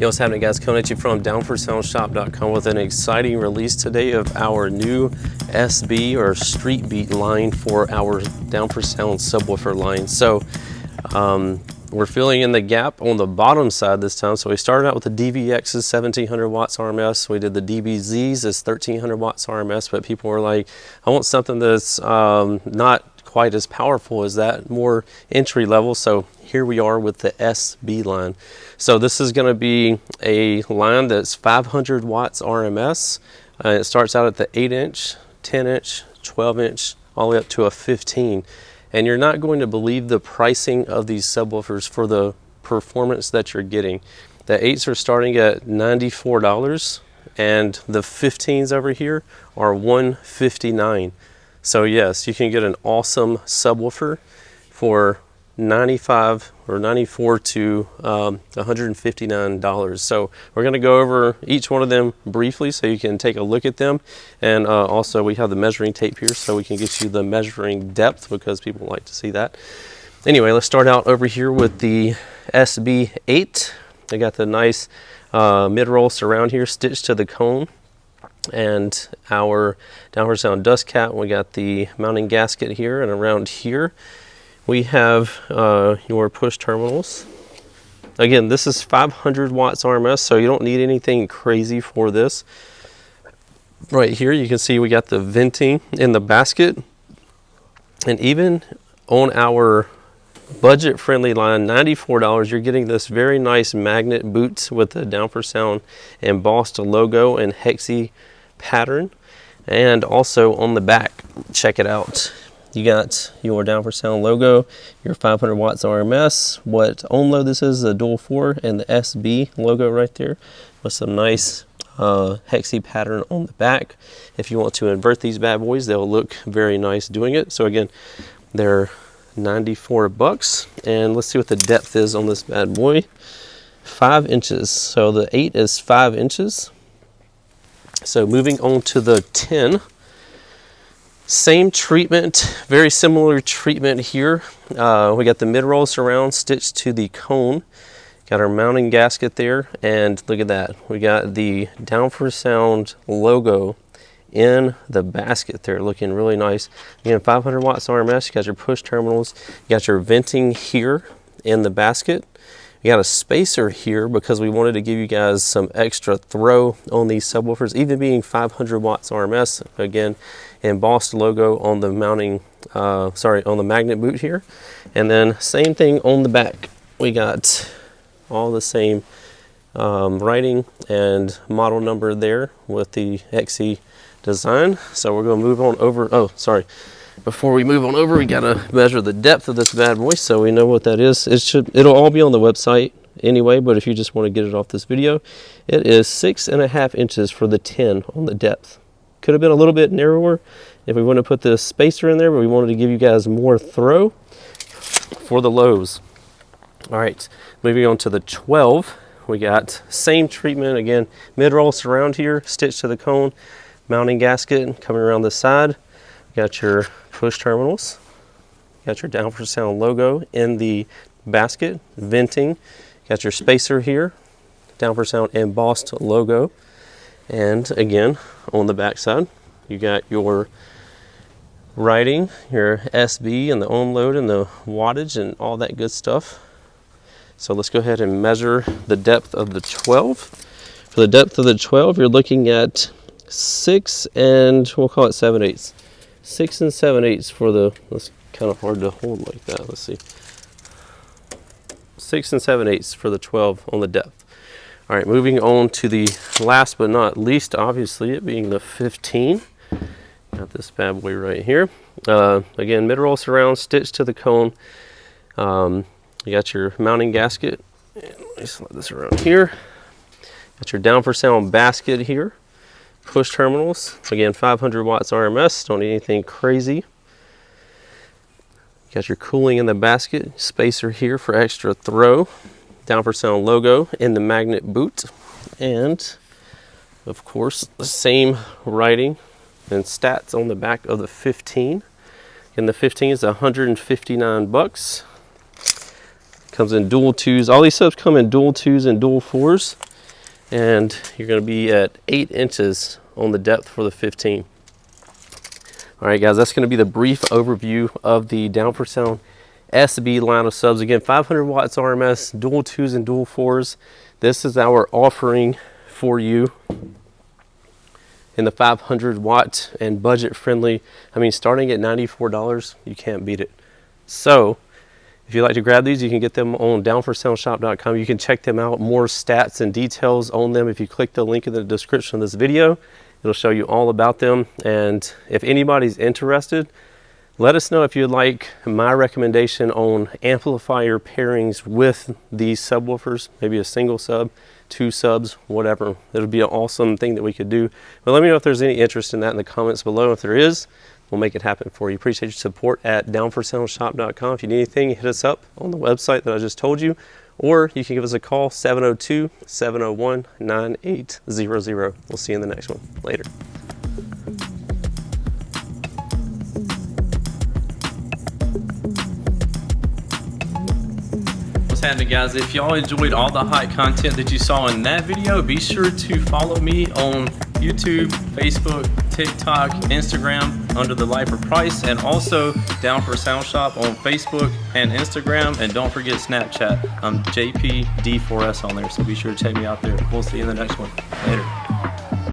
Yo, what's happening, guys? Coming at you from DOWN4SOUND with an exciting release today of our new SB or Street Beat line for our Down4Sound subwoofer line. So we're filling in the gap on the bottom side this time. So we started out with the DVX's 1700 watts RMS. We did the DBZ's as 1300 watts RMS, but people were like, I want something that's not quite as powerful as that, more entry level. So here we are with the SB line. So this is going to be a line that's 500 watts RMS. It starts out at the 8-inch, 10-inch, 12-inch, all the way up to a 15. And you're not going to believe the pricing of these subwoofers for the performance that you're getting. The 8s are starting at $94, and the 15s over here are $159. So yes, you can get an awesome subwoofer for $95 or $94 to $159. So we're going to go over each one of them briefly so you can take a look at them. And also we have the measuring tape here so we can get you the measuring depth because people like to see that. Anyway, let's start out over here with the SB8. They got the nice mid-roll surround here stitched to the cone. And our Down4Sound dust cap, we got the mounting gasket here, and around here we have your push terminals. Again, this is 500 watts RMS, so you don't need anything crazy for this. Right here you can see we got the venting in the basket, and even on our budget friendly line, $94, you're getting this very nice magnet boot with the Down4Sound embossed logo and hexi pattern. And also on the back, check it out, you got your Down4Sound logo, your 500 watts RMS, what on load this is, the dual 4, and the SB logo right there with some nice hexi pattern on the back. If you want to invert these bad boys, they'll look very nice doing it. So again, they're $94, and let's see what the depth is on this bad boy. 5 inches. So the 8 is 5 inches. So moving on to the 10, same treatment, very similar treatment here. We got the mid-roll surround stitched to the cone, got our mounting gasket there, and look at that, we got the Down4Sound logo in the basket there, looking really nice. Again, 500 watts RMS, you got your push terminals, you got your venting here in the basket. You got a spacer here because we wanted to give you guys some extra throw on these subwoofers, even being 500 watts RMS. Again, embossed logo on the mounting, on the magnet boot here. And then same thing on the back. We got all the same writing and model number there with the hexi design. So we're going to move on over. Oh, sorry. Before we move on over, we got to measure the depth of this bad boy so we know what that is. It'll all be on the website anyway, but if you just want to get it off this video, it is 6.5 inches for the 10 on the depth. Could have been a little bit narrower if we wouldn't have put the spacer in there, but we wanted to give you guys more throw for the lows. All right, moving on to the 12, we got same treatment again, mid-roll surround here, stitched to the cone, mounting gasket coming around the side. Got your push terminals, got your Down4Sound logo in the basket, venting, got your spacer here, Down4Sound embossed logo, and again on the back side you got your writing, your SB and the on load and the wattage and all that good stuff. So let's go ahead and measure the depth of the 12. For the depth of the 12, you're looking at 6 and we'll call it 7/8. 6 7/8 for the, that's kind of hard to hold like that, let's see. 6 7/8 for the 12 on the depth. All right, moving on to the last but not least, obviously it being the 15. Got this bad boy right here. Again, mid-roll surround stitched to the cone. You got your mounting gasket. Let me slide this around here. Got your Down4Sound basket here. Push terminals, again 500 watts RMS, don't need anything crazy. Got your cooling in the basket, spacer here for extra throw, Down4Sound logo in the magnet boot, and of course the same writing and stats on the back of the 15. And the 15 is $159. Comes in dual 2s. All these subs come in dual 2s and dual 4s. and you're going to be at 8 inches on the depth for the 15. All right, guys, that's going to be the brief overview of the Down4Sound SB line of subs. Again, 500 watts RMS, dual 2s and dual 4s. This is our offering for you in the 500 watt and budget friendly. I mean, starting at $94, you can't beat it. So if you'd like to grab these, you can get them on down4soundshop.com. You can check them out, more stats and details on them. If you click the link in the description of this video, it'll show you all about them. And if anybody's interested, let us know if you'd like my recommendation on amplifier pairings with these subwoofers, maybe a single sub, 2 subs, whatever. It'll be an awesome thing that we could do. But let me know if there's any interest in that in the comments below. If there is, we'll make it happen for you. Appreciate your support at down4soundshop.com. If you need anything, hit us up on the website that I just told you, or you can give us a call, 702-701-9800. We'll see you in the next one. Later. What's happening, guys? If y'all enjoyed all the hot content that you saw in that video, be sure to follow me on YouTube, Facebook, TikTok, Instagram under the Lifer Price, and also Down4Sound Shop on Facebook and Instagram. And don't forget Snapchat. I'm JPD4S on there, so be sure to check me out there. We'll see you in the next one. Later.